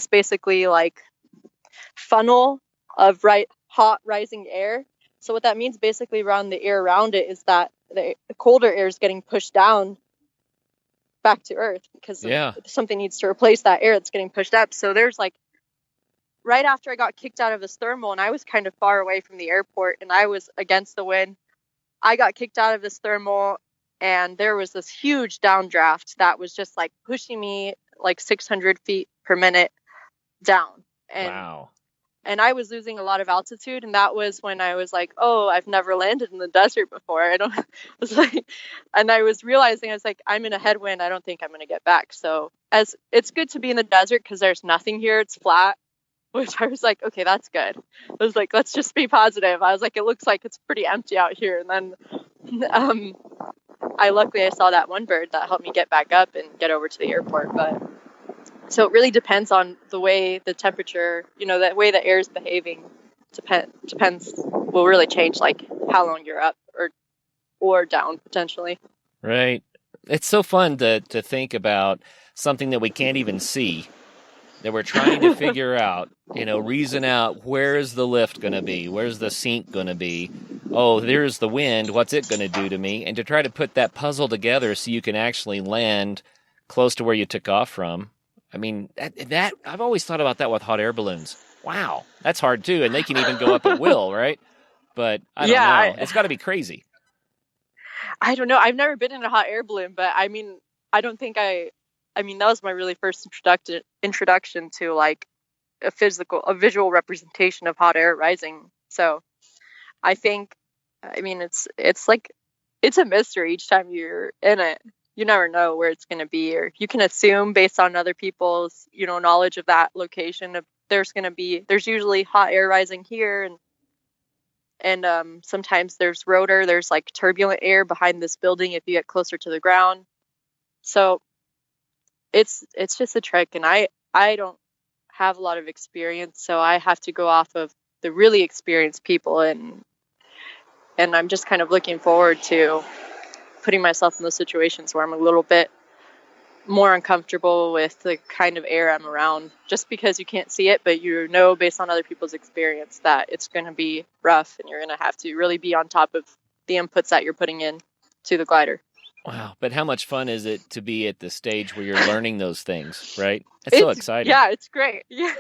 basically like funnel of hot rising air. So what that means basically around the air around it is that the colder air is getting pushed down back to earth, because something needs to replace that air that's getting pushed up. So there's like, right after I got kicked out of this thermal, and I was kind of far away from the airport and I was against the wind, I got kicked out of this thermal, and there was this huge downdraft that was just like pushing me like 600 feet per minute down. And wow. And I was losing a lot of altitude, and that was when I was like, oh, I've never landed in the desert before. And I was realizing, I was like, I'm in a headwind. I don't think I'm going to get back. So as it's good to be in the desert because there's nothing here. It's flat, which I was like, okay, that's good. I was like, let's just be positive. I was like, it looks like it's pretty empty out here. And then luckily I saw that one bird that helped me get back up and get over to the airport. But so it really depends on the way the temperature, the way the air is behaving depends, will really change like how long you're up or down potentially. Right. It's so fun to think about something that we can't even see, that we're trying to figure out, reason out, where is the lift going to be? Where's the sink going to be? Oh, there's the wind. What's it going to do to me? And to try to put that puzzle together so you can actually land close to where you took off from. I mean, that I've always thought about that with hot air balloons. Wow, that's hard too, and they can even go up at will, right? But I don't know. It's got to be crazy. I don't know. I've never been in a hot air balloon, but I mean, I don't think that was my really first introduction to like a visual representation of hot air rising. So I think, it's like, it's a mystery each time you're in it. You never know where it's going to be, or you can assume based on other people's, knowledge of that location, of there's usually hot air rising here. And sometimes there's rotor, there's like turbulent air behind this building if you get closer to the ground. So it's just a trick. And I don't have a lot of experience, so I have to go off of the really experienced people. And I'm just kind of looking forward to putting myself in those situations where I'm a little bit more uncomfortable with the kind of air I'm around, just because you can't see it, but based on other people's experience that it's going to be rough, and you're going to have to really be on top of the inputs that you're putting in to the glider. Wow. But how much fun is it to be at the stage where you're learning those things, right? It's so exciting. Yeah, it's great. Yeah.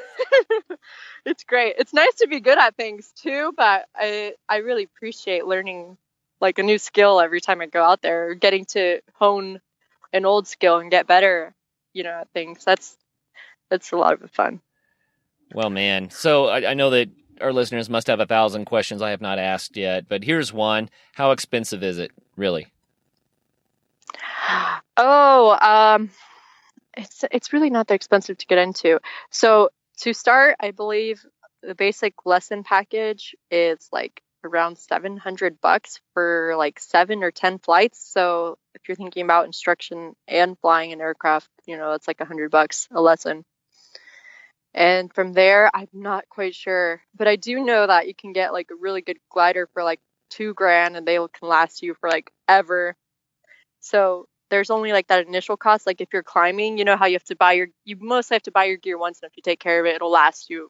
It's great. It's nice to be good at things too, but I really appreciate learning like a new skill every time I go out there, or getting to hone an old skill and get better, at things. That's a lot of fun. Well, man. So I know that our listeners must have 1,000 questions I have not asked yet, but here's one. How expensive is it, really? Oh, it's really not that expensive to get into. So to start, I believe the basic lesson package is like around $700 for like 7 or 10 flights. So if you're thinking about instruction and flying an aircraft, it's like $100 a lesson. And from there, I'm not quite sure, but I do know that you can get like a really good glider for like 2 grand, and they can last you for like ever. So there's only like that initial cost. Like if you're climbing, you know how you mostly have to buy your gear once, and if you take care of it, it'll last you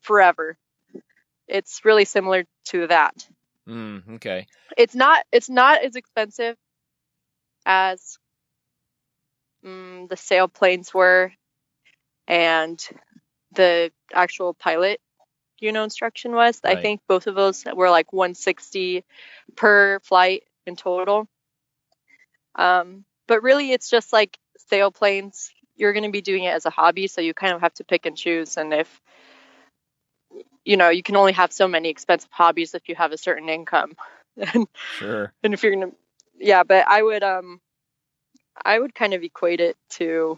forever. It's really similar to that. Okay. It's not as expensive as the sailplanes were, and the actual pilot, instruction was. Right. I think both of those were like $160 per flight in total. But really, it's just like sailplanes. You're going to be doing it as a hobby, so you kind of have to pick and choose. And if you can only have so many expensive hobbies if you have a certain income. Sure. And if you're gonna, yeah, but I would kind of equate it to,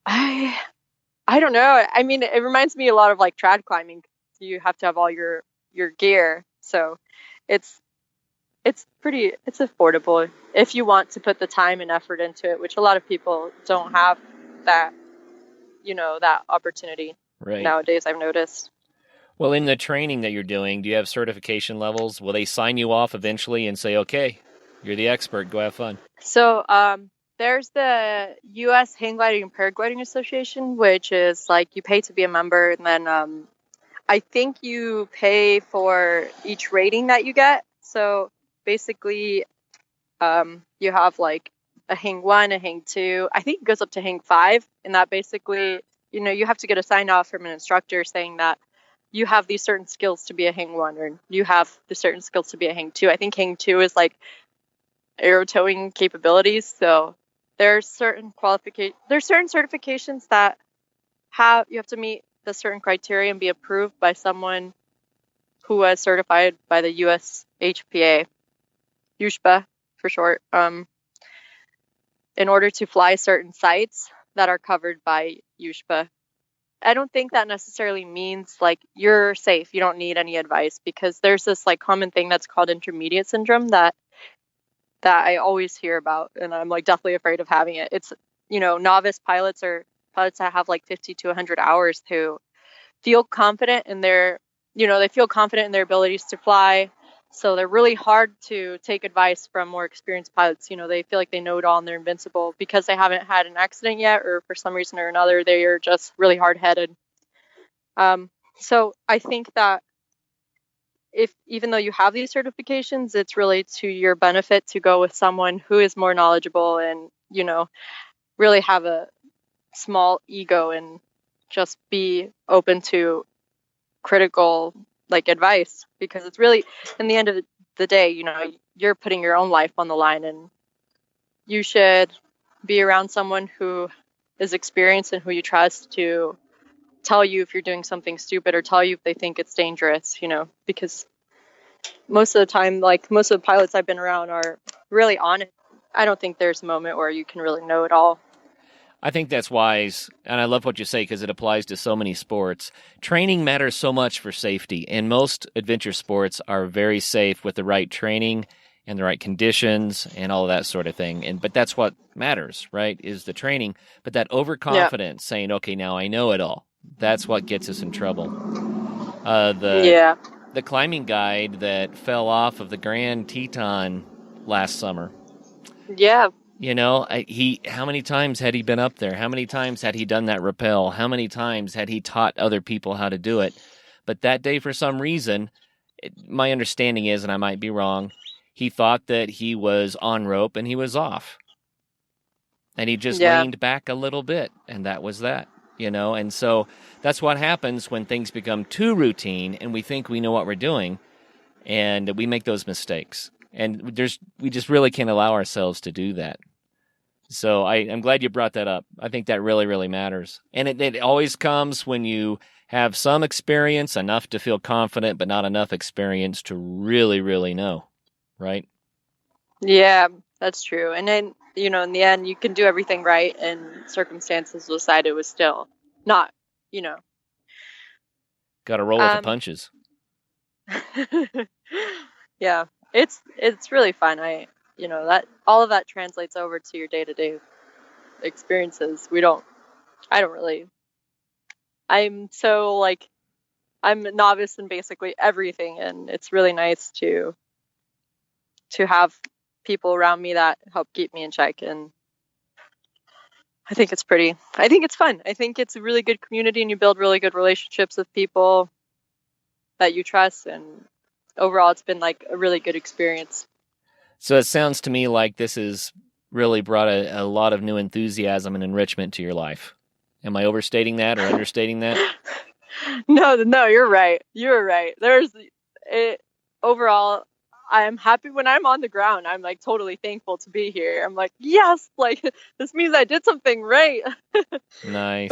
I don't know. I mean, it reminds me a lot of like trad climbing. You have to have all your gear, so it's affordable if you want to put the time and effort into it, which a lot of people don't have that that opportunity Right. nowadays, I've noticed. Well, in the training that you're doing, do you have certification levels? Will they sign you off eventually and say, okay, you're the expert, go have fun? So there's the U.S. Hang Gliding and Paragliding Association, which is like you pay to be a member, and then I think you pay for each rating that you get. So basically, you have like a Hang 1, a Hang 2. I think it goes up to Hang 5, and that basically, you have to get a sign off from an instructor saying that you have these certain skills to be a Hang 1, or you have the certain skills to be a Hang 2. I think Hang 2 is like aero towing capabilities. So there's certain certifications that you have to meet the certain criteria and be approved by someone who was certified by the US HPA, USHPA for short, in order to fly certain sites that are covered by USHPA. I don't think that necessarily means like you're safe, you don't need any advice, because there's this like common thing that's called intermediate syndrome that I always hear about, and I'm like definitely afraid of having it. It's, novice pilots or pilots that have like 50 to 100 hours who feel confident in they feel confident in their abilities to fly. So they're really hard to take advice from more experienced pilots. They feel like they know it all and they're invincible because they haven't had an accident yet, or for some reason or another, they are just really hard-headed. So I think that even though you have these certifications, it's really to your benefit to go with someone who is more knowledgeable and, really have a small ego and just be open to critical advice, because it's really, in the end of the day, you're putting your own life on the line, and you should be around someone who is experienced and who you trust to tell you if you're doing something stupid, or tell you if they think it's dangerous, because most of the time, like most of the pilots I've been around are really honest. I don't think there's a moment where you can really know it all. I think that's wise, and I love what you say because it applies to so many sports. Training matters so much for safety, and most adventure sports are very safe with the right training and the right conditions and all of that sort of thing. But that's what matters, right, is the training. But that overconfidence, saying, okay, now I know it all, that's what gets us in trouble. The climbing guide that fell off of the Grand Teton last summer. Yeah. How many times had he been up there? How many times had he done that rappel? How many times had he taught other people how to do it? But that day, for some reason, my understanding is, and I might be wrong, he thought that he was on rope and he was off. And he just leaned back a little bit, and that was that, And so that's what happens when things become too routine and we think we know what we're doing, and we make those mistakes. And we just really can't allow ourselves to do that. So I'm glad you brought that up. I think that really, really matters. And it always comes when you have some experience, enough to feel confident, but not enough experience to really, really know, right? Yeah. That's true. And then, in the end, you can do everything right, and circumstances will decide it was still not, you know. Got to roll with the punches. Yeah, it's really fun. That all of that translates over to your day-to-day experiences. I'm so like, I'm a novice in basically everything, and it's really nice to have people around me that help keep me in check. And I think it's fun. I think it's a really good community, and you build really good relationships with people that you trust. And overall, it's been like a really good experience. So it sounds to me like this has really brought a lot of new enthusiasm and enrichment to your life. Am I overstating that or understating that? No, you're right. You're right. Overall, I'm happy when I'm on the ground. I'm like totally thankful to be here. I'm like, yes, like this means I did something right. Nice.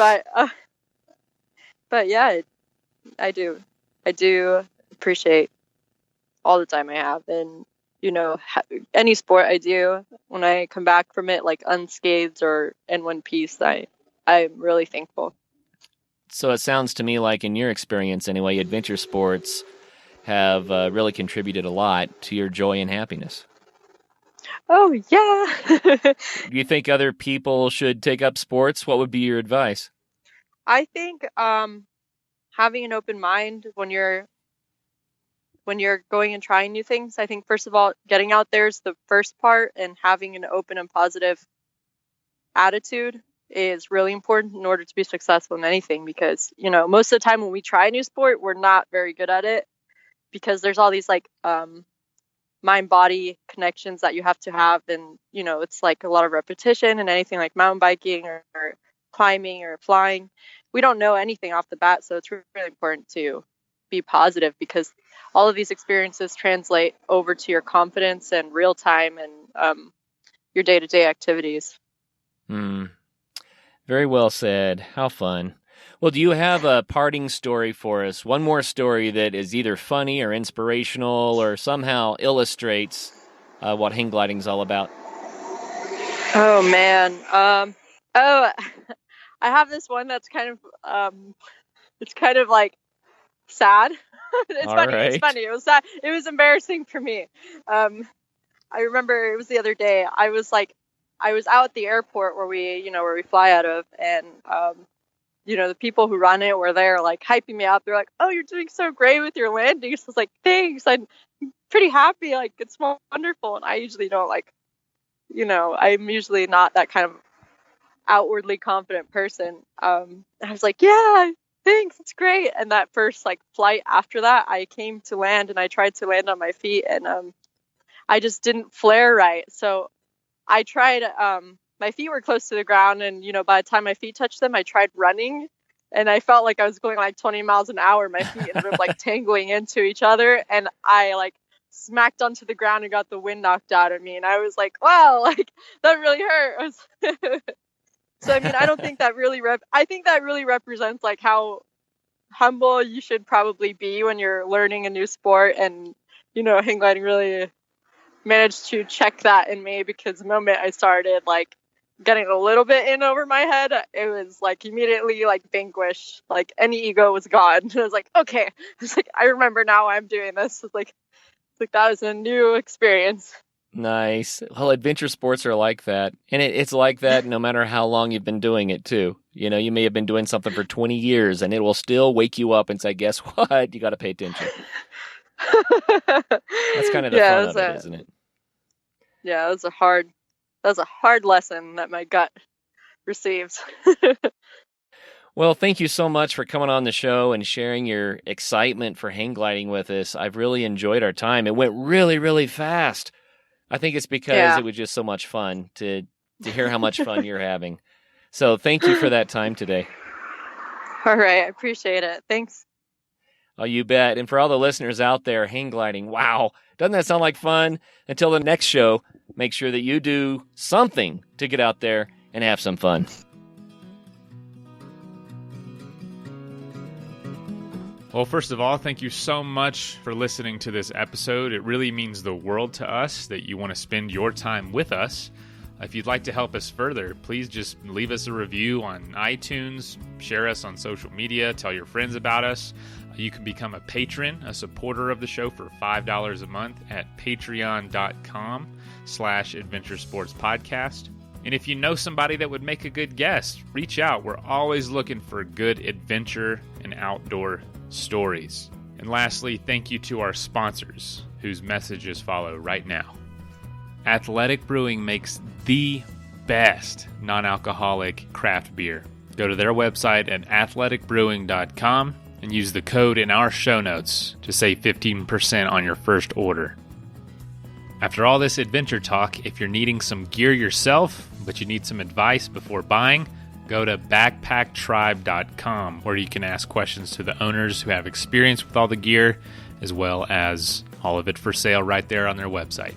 But yeah, I do appreciate all the time I have. And, any sport I do, when I come back from it, like unscathed or in one piece, I'm really thankful. So it sounds to me like, in your experience anyway, adventure sports have really contributed a lot to your joy and happiness. Oh, yeah. Do you think other people should take up sports? What would be your advice? I think having an open mind when you're going and trying new things. I think, first of all, getting out there is the first part, and having an open and positive attitude is really important in order to be successful in anything. Because, most of the time when we try a new sport, we're not very good at it, because there's all these like mind-body connections that you have to have. And, it's like a lot of repetition, and anything like mountain biking or climbing or flying, we don't know anything off the bat. So it's really important to be positive, because all of these experiences translate over to your confidence and real time and your day-to-day activities. Very well said. How fun. Well, do you have a parting story for us? One more story that is either funny or inspirational or somehow illustrates what hang gliding is all about? Oh, man. I have this one that's kind of like sad. It's All funny. right. It's funny. It was sad. It was embarrassing for me. I remember it was the other day. I was out at the airport where we fly out of, and the people who run it were there, like hyping me up. They're like, "Oh, you're doing so great with your landings." I was like, "Thanks. I'm pretty happy. Like, it's wonderful." And I usually don't I'm usually not that kind of outwardly confident person. I was like, "Yeah, thanks, it's great." And that first flight after that, I came to land, and I tried to land on my feet, and I just didn't flare right. So I tried, my feet were close to the ground, and by the time my feet touched them, I tried running, and I felt like I was going like 20 miles an hour. My feet ended up tangling into each other, and I smacked onto the ground and got the wind knocked out of me. And I was like, wow, that really hurt. So, I mean, I don't think that really I think that really represents how humble you should probably be when you're learning a new sport. And, hang gliding really managed to check that in me, because the moment I started getting a little bit in over my head, it was immediately vanquished. Any ego was gone. And I was like, okay. It's I remember now I'm doing this. It's like that was a new experience. Nice. Well, adventure sports are like that. And it's like that no matter how long you've been doing it, too. You may have been doing something for 20 years, and it will still wake you up and say, guess what? You got to pay attention. That's kind of the fun of it, isn't it? Yeah, that was a hard lesson that my gut received. Well, thank you so much for coming on the show and sharing your excitement for hang gliding with us. I've really enjoyed our time. It went really, really fast. I think it's because it was just so much fun to hear how much fun you're having. So thank you for that time today. All right. I appreciate it. Thanks. Oh, you bet. And for all the listeners out there, hang gliding, wow. Doesn't that sound like fun? Until the next show, make sure that you do something to get out there and have some fun. Well, first of all, thank you so much for listening to this episode. It really means the world to us that you want to spend your time with us. If you'd like to help us further, please just leave us a review on iTunes, share us on social media, tell your friends about us. You can become a patron, a supporter of the show for $5 a month at patreon.com/Adventure Sports Podcast. And if you know somebody that would make a good guest, reach out. We're always looking for good adventure and outdoor stories. And lastly, thank you to our sponsors, whose messages follow right now. Athletic Brewing makes the best non-alcoholic craft beer. Go to their website at athleticbrewing.com and use the code in our show notes to save 15% on your first order. After all this adventure talk, if you're needing some gear yourself, but you need some advice before buying, go to backpacktribe.com, where you can ask questions to the owners who have experience with all the gear, as well as all of it for sale right there on their website.